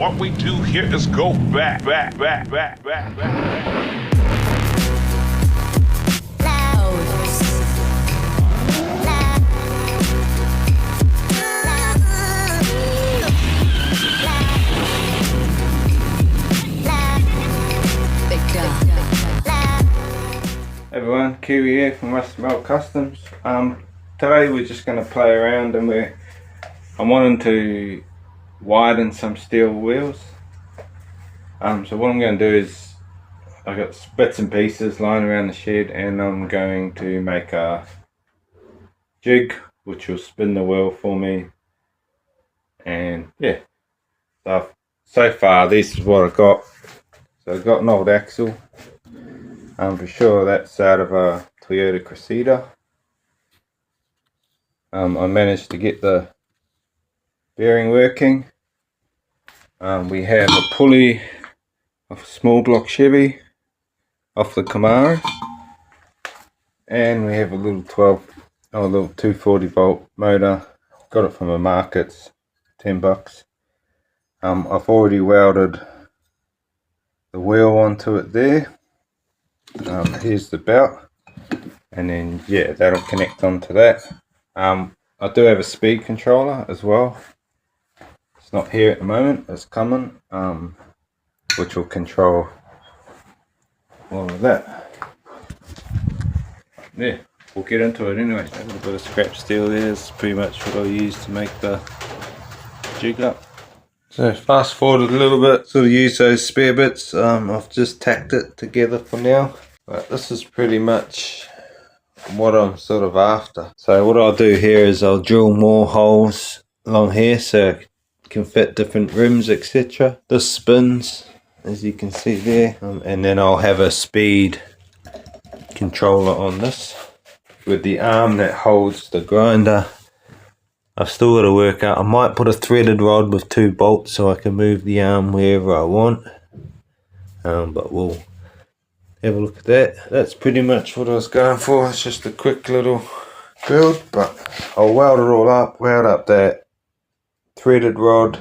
What we do here is go back. Hey everyone, Kiwi here from Rusty Metal Customs. Today we're just going to play around and I'm wanting to widen some steel wheels. So what I'm going to do is I've got bits and pieces lying around the shed and I'm going to make a jig which will spin the wheel for me. And yeah, so far this is what I got. So I've got an old axle. For sure that's out of a Toyota Cressida. I managed to get the bearing working. We have a pulley off a small block Chevy off the Camaro, and we have a little 240 volt motor. Got it from a market, $10. I've already welded the wheel onto it there. Here's the belt, and then yeah, that'll connect onto that. I do have a speed controller as well. It's not here at the moment, it's coming, which will control all of that. Yeah, we'll get into it anyway. A little bit of scrap steel there is pretty much what I'll use to make the jig up. So fast forward a little bit, sort of use those spare bits. I've just tacked it together for now. But this is pretty much what I'm sort of after. So what I'll do here is I'll drill more holes along here so it can fit different rims, etc. This spins, as you can see there. And then I'll have a speed controller on this with the arm that holds the grinder. I've still got to work out. I might put a threaded rod with 2 bolts so I can move the arm wherever I want. But we'll have a look at that. That's pretty much what I was going for. It's just a quick little build, but I'll weld it all up, weld up that threaded rod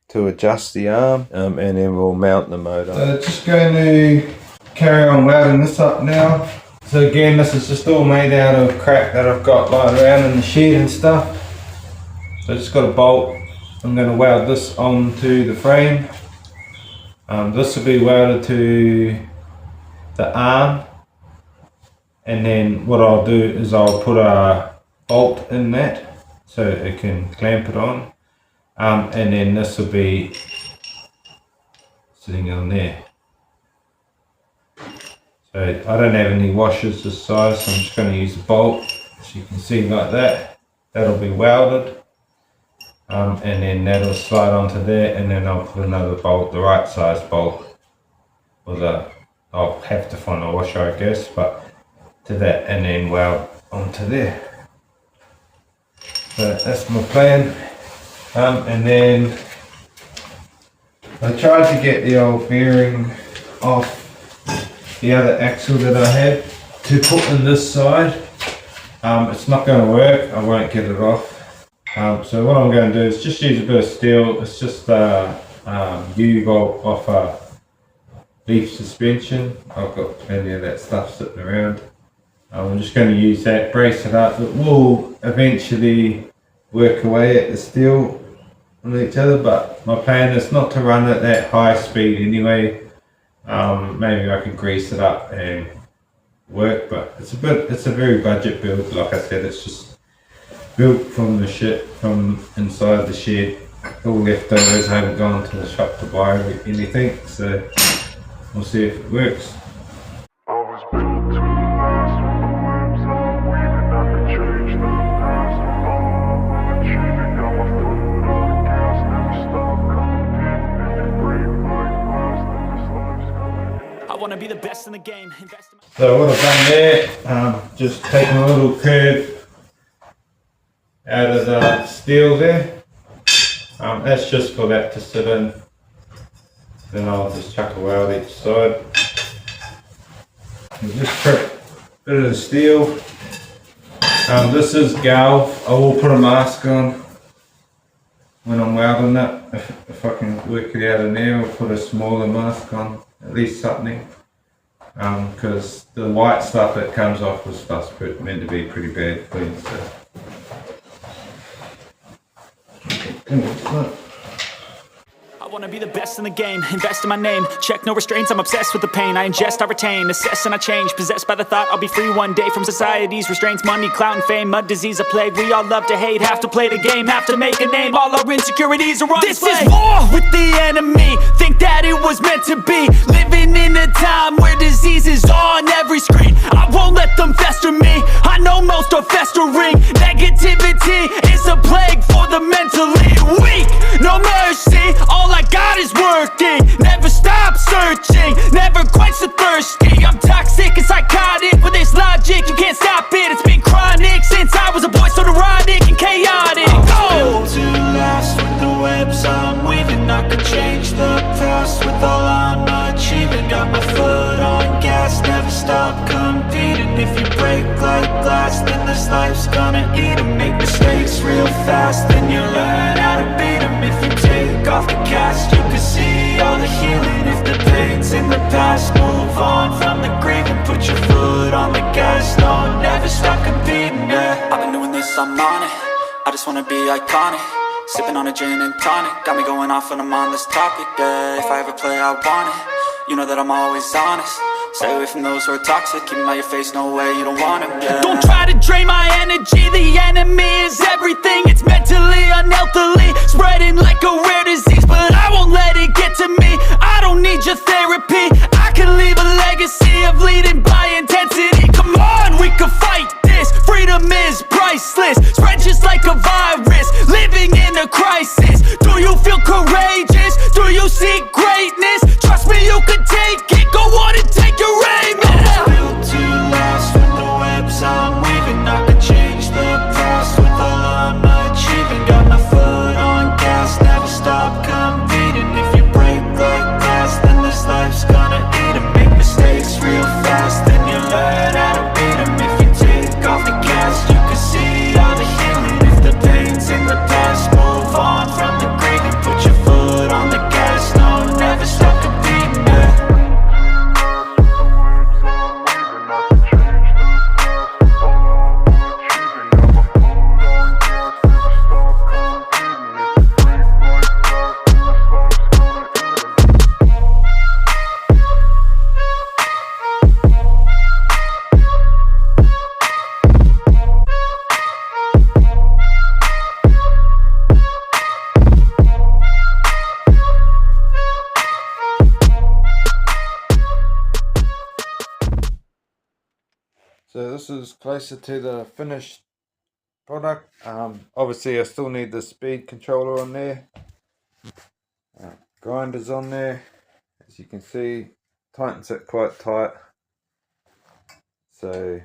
to adjust the arm, and then we'll mount the motor. So just going to carry on welding this up now. So again, this is just all made out of crap that I've got lying around in the shed and stuff. So I just got a bolt. I'm going to weld this onto the frame. This will be welded to the arm, and then what I'll do is I'll put a bolt in that so it can clamp it on, and then this will be sitting on there. So I don't have any washers this size, so I'm just going to use a bolt, as you can see, like that. That'll be welded, and then that'll slide onto there, and then I'll put another bolt, the right size bolt, I'll have to find a washer I guess, but to that, and then weld onto there. So that's my plan. And then I tried to get the old bearing off the other axle that I had to put in this side. It's not going to work, I won't get it off. So what I'm going to do is just use a bit of steel. It's just a U-bolt off a leaf suspension. I've got plenty of that stuff sitting around. I'm just going to use that, brace it up. It will eventually work away at the steel on each other, but my plan is not to run at that high speed anyway. Maybe I could grease it up and work, but it's a very budget build. Like I said, it's just built from the shit from inside the shed. All leftovers. I haven't gone to the shop to buy anything, so we'll see if it works. Want to be the best in the game. So what I've done there, just taken a little curve out of the steel there. That's just for that to sit in. Then I'll just chuck a weld each side. And just prick a bit of the steel. This is Galv. I will put a mask on. when I'm welding it, if I can work it out in there, I'll put a smaller mask on, at least something. Because the white stuff that comes off was meant to be pretty bad clean. So. I wanna be the best in the game, invest in my name, check no restraints, I'm obsessed with the pain. I ingest, I retain, assess and I change, possessed by the thought I'll be free one day from society's restraints. Money, clout and fame, mud, disease, a plague. We all love to hate, have to play the game, have to make a name. All our insecurities are on display. This is war with the enemy, think that it was meant to be. Living in a time where disease is on every screen. I won't let them fester me, I know most are festering. Negativity is a plague for the mentally weak. No mercy, all I got is working. Never stop searching, never quench the thirsty. I'm toxic and psychotic with this logic, you can't stop it. It's been chronic since I was a boy, so neurotic and chaotic. Built to last with the webs I'm weaving. I could change the past with all I'm achieving. Got my foot on gas, never stop competing. If you break like glass, then this life's gonna eat 'em. Make mistakes real fast, then you learn how to beat 'em. If you take off the cast, you can see all the healing. If the pain's in the past, move on from the grave and put your foot on the gas. No, never stop competing, yeah. I've been doing this, I'm on it, I just wanna be iconic. Sipping on a gin and tonic, got me going off when I'm on this topic, yeah. If I ever play, I want it, you know that I'm always honest. Stay away from those who are toxic, keep them out your face, no way, you don't want them, yeah. Don't try to drain my energy, the enemy is everything. It's mentally, unhealthily, spreading like a rare disease. But I won't let it get to me, I don't need your therapy. I can leave a legacy of leading by intensity. Come on, we can fight this, freedom is priceless. Spread just like a virus, living in a crisis. Do you feel courageous? Do you seek greatness? Trust me, you can take it, go on and take your aim, yeah. Built to last with the webs I'm weaving. I could change the past with all I'm achieving. Got my foot on gas, never stop competing. If you break like glass, then this life's gonna eat 'em. Make mistakes real fast, then you learn how to beat 'em. If you take off the cast, you can see all the healing. If the pain's in the past, move on from the grave and put your foot on the gas. No, never stop competing, yeah. So this is closer to the finished product. Obviously I still need the speed controller on there. Grinders on there. As you can see, tightens it quite tight. So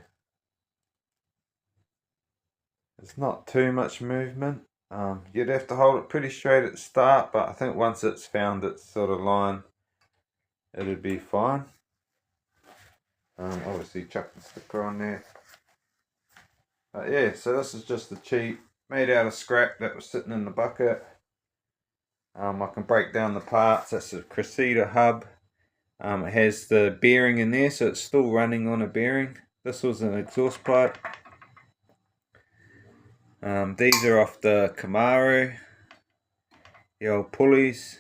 it's not too much movement. You'd have to hold it pretty straight at the start, but I think once it's found its sort of line, it'll be fine. Obviously chuck the sticker on there. Yeah, so this is just the cheap, made out of scrap that was sitting in the bucket. I can break down the parts. That's a Cressida hub. It has the bearing in there, so it's still running on a bearing. This was an exhaust pipe. These are off the Camaro. The old pulleys.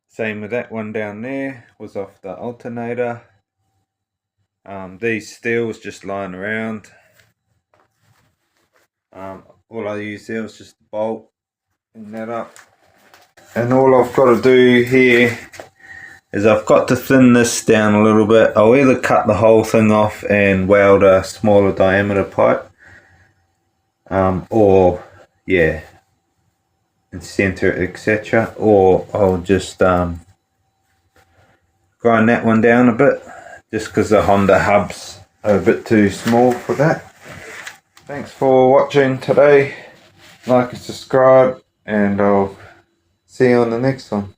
Same with that one down there, was off the alternator. These steels just lying around. All I used there was just a bolt, bring that up. And all I've got to do here is I've got to thin this down a little bit. I'll either cut the whole thing off and weld a smaller diameter pipe, or yeah, and center it, etc. Or I'll just grind that one down a bit, just because the Honda hubs are a bit too small for that. Thanks for watching today. Like and subscribe, and I'll see you on the next one.